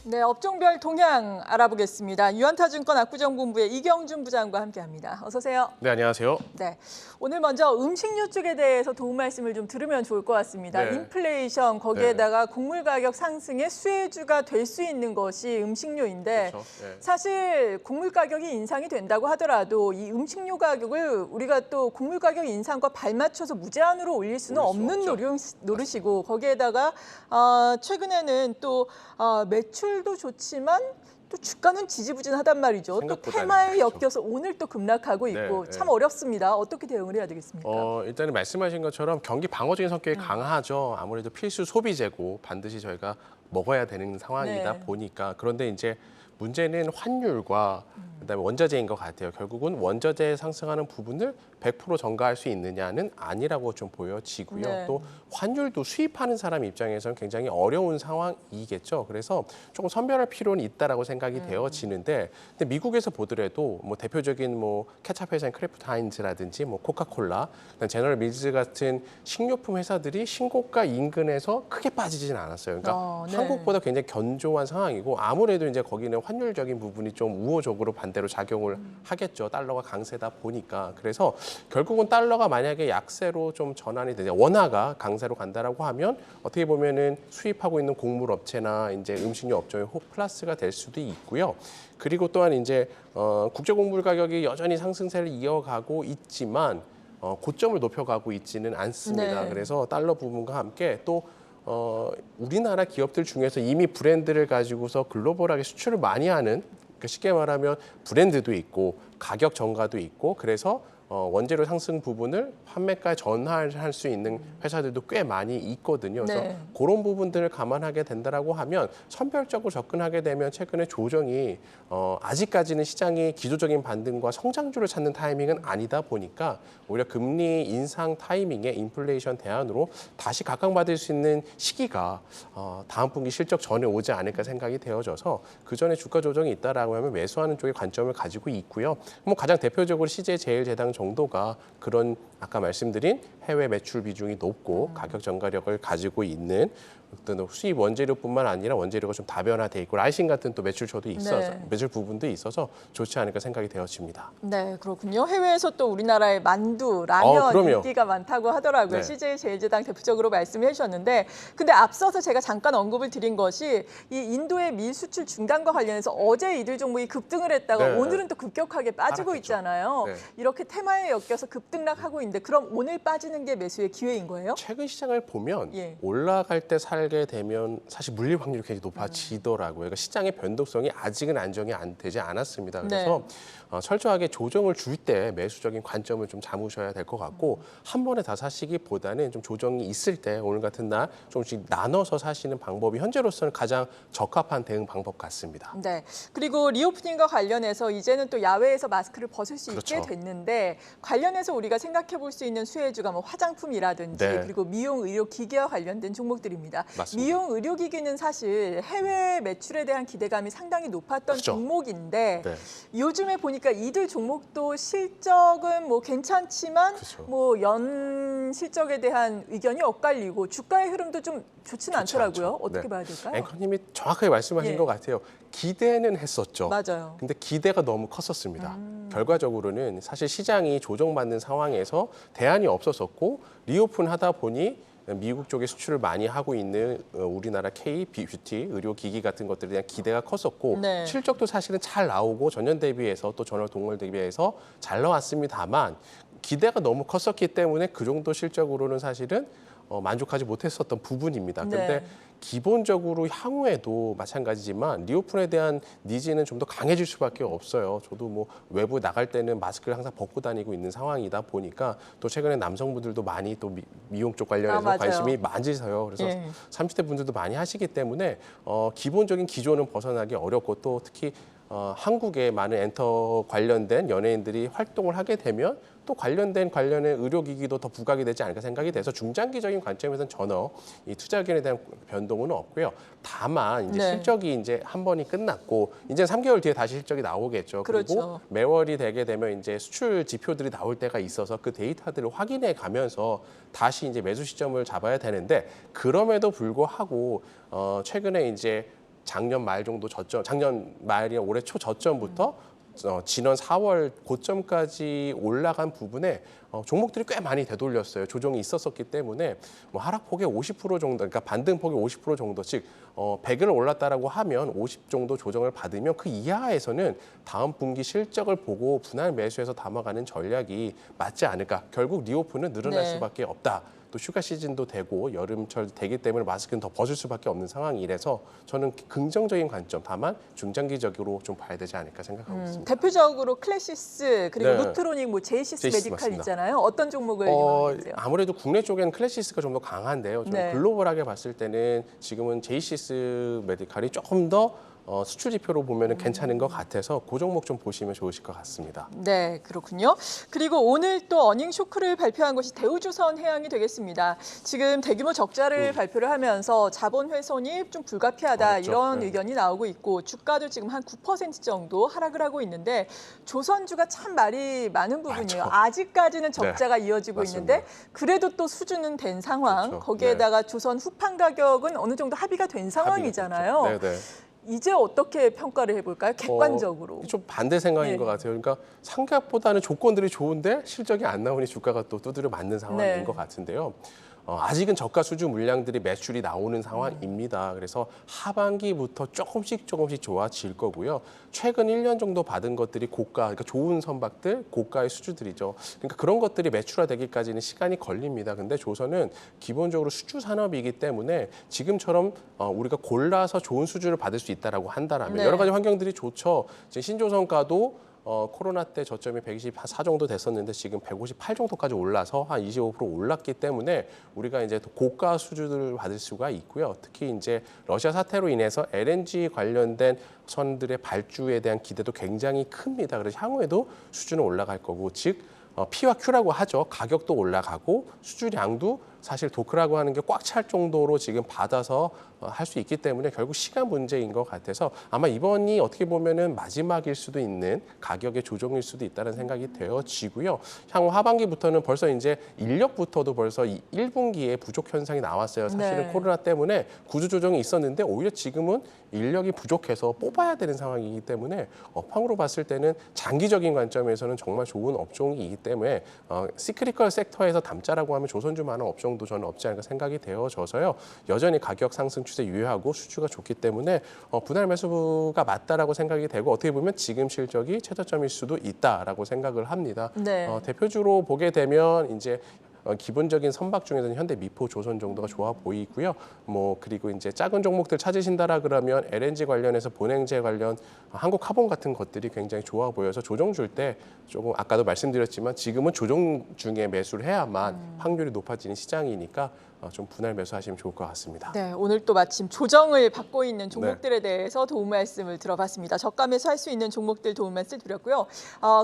네, 업종별 동향 알아보겠습니다. 유한타증권 압구정본부의 이경준 부장과 함께합니다. 어서 오세요. 네, 안녕하세요. 네, 오늘 먼저 음식료 쪽에 대해서 도움 말씀을 좀 들으면 좋을 것 같습니다. 네. 인플레이션 거기에다가 곡물 가격 상승의 수혜주가 될 수 있는 것이 음식료인데 그렇죠. 네. 사실 곡물 가격이 인상이 된다고 하더라도 이 음식료 가격을 우리가 또 곡물 가격 인상과 발맞춰서 무제한으로 올릴 수는 올릴 수 없는 없죠. 노릇이고 거기에다가 최근에는 또 매출도 좋지만 또 주가는 지지부진하단 말이죠. 또 생각보다는 테마에 그렇죠. 엮여서 오늘 또 급락하고 있고 네, 참 네. 어렵습니다. 어떻게 대응을 해야 되겠습니까? 일단은 말씀하신 것처럼 경기 방어적인 성격이 강하죠. 아무래도 필수 소비재고 반드시 저희가 먹어야 되는 상황이다 네. 보니까. 그런데 이제 문제는 환율과 그다음에 원자재인 것 같아요. 결국은 원자재 상승하는 부분을 100% 전가할 수 있느냐는 아니라고 좀 보여지고요. 네. 또 환율도 수입하는 사람 입장에서는 굉장히 어려운 상황이겠죠. 그래서 조금 선별할 필요는 있다라고 생각이 되어지는데, 근데 미국에서 보더라도 뭐 대표적인 뭐 케찹 회사인 크래프트 하인즈라든지 뭐 코카콜라, 제너럴 밀즈 같은 식료품 회사들이 신고가 인근에서 크게 빠지지는 않았어요. 그러니까 네. 한국보다 굉장히 견조한 상황이고, 아무래도 이제 거기는 환율적인 부분이 좀 우호적으로 반대로 작용을 하겠죠. 달러가 강세다 보니까. 그래서 결국은 달러가 만약에 약세로 좀 전환이 되냐, 원화가 강세로 간다라고 하면 어떻게 보면은 수입하고 있는 곡물 업체나 이제 음식료 업종의 플러스가 될 수도 있고요. 그리고 또한 이제 국제 곡물 가격이 여전히 상승세를 이어가고 있지만 고점을 높여가고 있지는 않습니다. 네. 그래서 달러 부분과 함께 또 우리나라 기업들 중에서 이미 브랜드를 가지고서 글로벌하게 수출을 많이 하는, 그러니까 쉽게 말하면 브랜드도 있고 가격 전가도 있고, 그래서 원재료 상승 부분을 판매가 전환할 수 있는 회사들도 꽤 많이 있거든요. 그래서 네. 그런 부분들을 감안하게 된다라고 하면 선별적으로 접근하게 되면 최근에 조정이 아직까지는 시장이 기조적인 반등과 성장주를 찾는 타이밍은 아니다 보니까 오히려 금리 인상 타이밍에 인플레이션 대안으로 다시 각광받을 수 있는 시기가 다음 분기 실적 전에 오지 않을까 생각이 되어져서 그 전에 주가 조정이 있다라고 하면 매수하는 쪽의 관점을 가지고 있고요. 뭐 가장 대표적으로 CJ제일제당 정도가 그런 아까 말씀드린 해외 매출 비중이 높고 가격 전가력을 가지고 있는 어떤 수입 원재료뿐만 아니라 원재료가 좀 다변화돼 있고 라이신 같은 또 매출처도 있어서 네. 매출 부분도 있어서 좋지 않을까 생각이 되어집니다. 네, 그렇군요. 해외에서 또 우리나라의 만두, 라면 그럼요. 인기가 많다고 하더라고요. 네. CJ제일제당 대표적으로 말씀해 주셨는데 근데 앞서서 제가 잠깐 언급을 드린 것이 이 인도의 밀 수출 중단과 관련해서 어제 이들 종목이 급등을 했다가 네. 오늘은 또 급격하게 빠지고 하락했죠. 있잖아요. 네. 이렇게 테마에 엮여서 급등락하고 있는데 그럼 오늘 빠지는 게 매수의 기회인 거예요? 최근 시장을 보면 예. 올라갈 때 살게 되면 사실 물릴 확률이 굉장히 높아지더라고요. 그러니까 시장의 변동성이 아직은 안정이 안 되지 않았습니다. 그래서 철저하게 조정을 줄 때 매수적인 관점을 좀 잡으셔야 될 것 같고 한 번에 다 사시기보다는 좀 조정이 있을 때 오늘 같은 날 조금씩 나눠서 사시는 방법이 현재로서는 가장 적합한 대응 방법 같습니다. 네. 그리고 리오프닝과 관련해서 이제는 또 야외에서 마스크를 벗을 수 있게 그렇죠. 됐는데 관련해서 우리가 생각해 볼 수 있는 수혜주가 뭐 화장품이라든지 네. 그리고 미용 의료 기기와 관련된 종목들입니다. 맞습니다. 미용 의료 기기는 사실 해외 매출에 대한 기대감이 상당히 높았던 그렇죠. 종목인데 네. 요즘에 보니까 이들 종목도 실적은 뭐 괜찮지만 그렇죠. 뭐 연 실적에 대한 의견이 엇갈리고 주가의 흐름도 좀 좋지는 좋지 않더라고요. 않죠. 어떻게 네. 봐야 될까요? 앵커님이 정확하게 말씀하신 예. 것 같아요. 기대는 했었죠. 맞아요. 근데 기대가 너무 컸었습니다. 결과적으로는 사실 시장이 조정받는 상황에서 대안이 없었었고 리오픈하다 보니 미국 쪽에 수출을 많이 하고 있는 우리나라 K 뷰티 의료기기 같은 것들에 대한 기대가 컸었고 네. 실적도 사실은 잘 나오고 전년 대비해서 또 전월 동월 대비해서 잘 나왔습니다만 기대가 너무 컸었기 때문에 그 정도 실적으로는 사실은 만족하지 못했었던 부분입니다. 그런데 네. 기본적으로 향후에도 마찬가지지만 리오픈에 대한 니즈는 좀 더 강해질 수밖에 없어요. 저도 뭐 외부 나갈 때는 마스크를 항상 벗고 다니고 있는 상황이다 보니까 또 최근에 남성분들도 많이 또 미용 쪽 관련해서 맞아요. 관심이 많으세요. 그래서 예. 30대 분들도 많이 하시기 때문에 기본적인 기조는 벗어나기 어렵고 또 특히 한국의 많은 엔터 관련된 연예인들이 활동을 하게 되면 또 관련된 의료기기도 더 부각이 되지 않을까 생각이 돼서 중장기적인 관점에서는 전혀 이 투자 의견에 대한 변동은 없고요. 다만 이제 네. 실적이 이제 한 번이 끝났고 이제 3개월 뒤에 다시 실적이 나오겠죠. 그리고 그렇죠. 매월이 되게 되면 이제 수출 지표들이 나올 때가 있어서 그 데이터들을 확인해 가면서 다시 이제 매수 시점을 잡아야 되는데 그럼에도 불구하고 최근에 이제 작년 말 정도 저점, 작년 말이나 올해 초 저점부터 지난 4월 고점까지 올라간 부분에 종목들이 꽤 많이 되돌렸어요. 조정이 있었었기 때문에 뭐 하락폭의 50% 정도, 그러니까 반등폭의 50% 정도, 즉 100을 올랐다라고 하면 50 정도 조정을 받으면 그 이하에서는 다음 분기 실적을 보고 분할 매수해서 담아가는 전략이 맞지 않을까. 결국 리오프는 늘어날 네. 수밖에 없다. 또 휴가 시즌도 되고 여름철 되기 때문에 마스크는 더 벗을 수밖에 없는 상황이라서 저는 긍정적인 관점, 다만 중장기적으로 좀 봐야 되지 않을까 생각하고 있습니다. 대표적으로 클래시스 그리고 네. 루트로닉, 뭐 제이시스 제이시스 메디칼 맞습니다. 있잖아요. 어떤 종목을 유망하세요? 아무래도 국내 쪽에는 클래시스가 좀 더 강한데요. 좀 네. 글로벌하게 봤을 때는 지금은 제이시스 메디칼이 조금 더 수출 지표로 보면 괜찮은 것 같아서 그 종목 좀 보시면 좋으실 것 같습니다. 네, 그렇군요. 그리고 오늘 또 어닝 쇼크를 발표한 것이 대우조선 해양이 되겠습니다. 지금 대규모 적자를 발표를 하면서 자본 훼손이 좀 불가피하다 어렵죠. 이런 네. 의견이 나오고 있고 주가도 지금 한 9% 정도 하락을 하고 있는데 조선주가 참 말이 많은 부분이에요. 맞죠. 아직까지는 적자가 이어지고 맞습니다. 있는데 그래도 또 수주는 된 상황. 그렇죠. 거기에다가 조선 후판 가격은 어느 정도 합의가 된 상황이잖아요. 네, 네. 이제 어떻게 평가를 해볼까요? 객관적으로. 좀 반대 생각인 네. 것 같아요. 그러니까 상각보다는 조건들이 좋은데 실적이 안 나오니 주가가 또 두드려 맞는 상황인 네. 것 같은데요. 아직은 저가 수주 물량들이 매출이 나오는 상황입니다. 그래서 하반기부터 조금씩 좋아질 거고요. 최근 1년 정도 받은 것들이 고가, 그러니까 좋은 선박들, 고가의 수주들이죠. 그러니까 그런 것들이 매출화되기까지는 시간이 걸립니다. 근데 조선은 기본적으로 수주 산업이기 때문에 지금처럼 우리가 골라서 좋은 수주를 받을 수 있다라고 한다라면 네. 여러 가지 환경들이 좋죠. 지금 신조선가도 코로나 때 저점이 124 정도 됐었는데 지금 158 정도까지 올라서 한 25% 올랐기 때문에 우리가 이제 고가 수주들을 받을 수가 있고요. 특히 이제 러시아 사태로 인해서 LNG 관련된 선들의 발주에 대한 기대도 굉장히 큽니다. 그래서 향후에도 수주는 올라갈 거고, 즉 P와 Q라고 하죠. 가격도 올라가고 수주량도 사실 도크라고 하는 게 꽉 찰 정도로 지금 받아서 할 수 있기 때문에 결국 시간 문제인 것 같아서 아마 이번이 어떻게 보면은 마지막일 수도 있는 가격의 조정일 수도 있다는 생각이 되어지고요. 향후 하반기부터는 벌써 이제 인력부터도 벌써 1분기에 부족 현상이 나왔어요. 사실은 네. 코로나 때문에 구조 조정이 있었는데 오히려 지금은 인력이 부족해서 뽑아야 되는 상황이기 때문에 업황으로 봤을 때는 장기적인 관점에서는 정말 좋은 업종이기 때문에 시크리컬 섹터에서 담자라고 하면 조선주만한 업종도 저는 없지 않을까 생각이 되어져서요. 여전히 가격 상승 추세 유효하고 수주가 좋기 때문에 분할 매수가 맞다라고 생각이 되고 어떻게 보면 지금 실적이 최저점일 수도 있다라고 생각을 합니다. 네. 대표주로 보게 되면 이제 기본적인 선박 중에서는 현대, 미포, 조선 정도가 좋아 보이고요. 뭐 그리고 이제 작은 종목들 찾으신다라 그러면 LNG 관련해서 본행제 관련 한국 카본 같은 것들이 굉장히 좋아 보여서 조정 줄 때 조금 아까도 말씀드렸지만 지금은 조정 중에 매수를 해야만 확률이 높아지는 시장이니까 좀 분할 매수하시면 좋을 것 같습니다. 네, 오늘 또 마침 조정을 받고 있는 종목들에 대해서 도움 말씀을 들어봤습니다. 저가 매수할 수 있는 종목들 도움 말씀 드렸고요.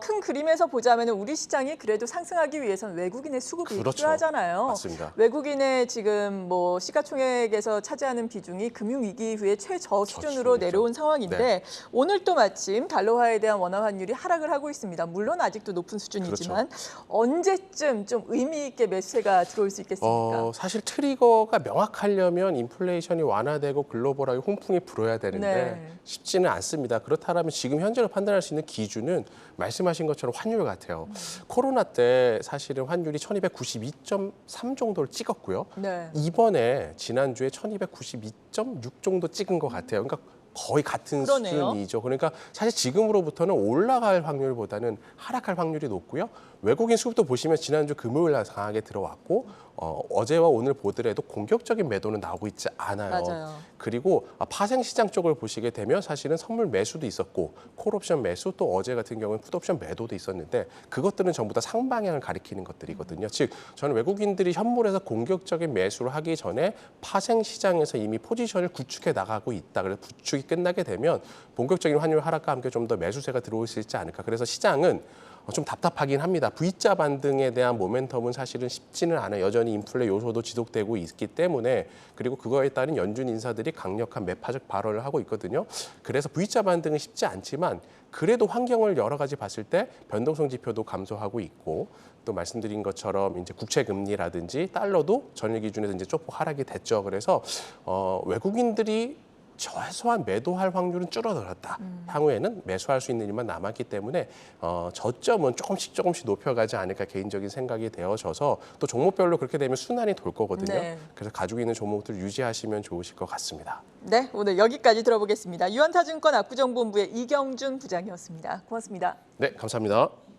큰 그림에서 보자면 우리 시장이 그래도 상승하기 위해서는 외국인의 수급이 그렇죠. 필요하잖아요. 맞습니다. 외국인의 지금 뭐 시가총액에서 차지하는 비중이 금융위기 이후에 최저 수준으로 수준이죠. 내려온 상황인데 네. 오늘 또 마침 달러화에 대한 원화 환율이 하락을 하고 있습니다. 물론 아직도 높은 수준이지만 언제쯤 좀 의미 있게 매수세가 들어올 수 있겠습니까? 사실 트리거가 명확하려면 인플레이션이 완화되고 글로벌하게 홍풍이 불어야 되는데 네. 쉽지는 않습니다. 그렇다면 지금 현재로 판단할 수 있는 기준은 말씀하신 것처럼 환율 같아요. 코로나 때 사실은 환율이 1292.3 정도를 찍었고요. 네. 이번에 지난주에 1292.6 정도 찍은 것 같아요. 그러니까 거의 같은 그러네요. 수준이죠. 그러니까 사실 지금으로부터는 올라갈 확률보다는 하락할 확률이 높고요. 외국인 수급도 보시면 지난주 금요일 날 강하게 들어왔고 어제와 오늘 보더라도 공격적인 매도는 나오고 있지 않아요. 맞아요. 그리고 파생 시장 쪽을 보시게 되면 사실은 선물 매수도 있었고 콜옵션 매수 또 어제 같은 경우는 풋옵션 매도도 있었는데 그것들은 전부 다 상방향을 가리키는 것들이거든요. 즉 저는 외국인들이 현물에서 공격적인 매수를 하기 전에 파생 시장에서 이미 포지션을 구축해 나가고 있다. 그래서 구축이 끝나게 되면 본격적인 환율 하락과 함께 좀 더 매수세가 들어올 수 있지 않을까. 그래서 시장은 좀 답답하긴 합니다. V자 반등에 대한 모멘텀은 사실은 쉽지는 않아요. 여전히 인플레 요소도 지속되고 있기 때문에 그리고 그거에 따른 연준 인사들이 강력한 매파적 발언을 하고 있거든요. 그래서 V자 반등은 쉽지 않지만 그래도 환경을 여러 가지 봤을 때 변동성 지표도 감소하고 있고 또 말씀드린 것처럼 이제 국채 금리라든지 달러도 전일 기준에서 이제 조금 하락이 됐죠. 그래서 외국인들이 최소한 매도할 확률은 줄어들었다. 향후에는 매수할 수 있는 일만 남았기 때문에 저점은 조금씩 높여가지 않을까 개인적인 생각이 되어져서 또 종목별로 그렇게 되면 순환이 돌 거거든요. 네. 그래서 가지고 있는 종목들 유지하시면 좋으실 것 같습니다. 네, 오늘 여기까지 들어보겠습니다. 유한타증권 압구정본부의 이경준 부장이었습니다. 고맙습니다. 네, 감사합니다.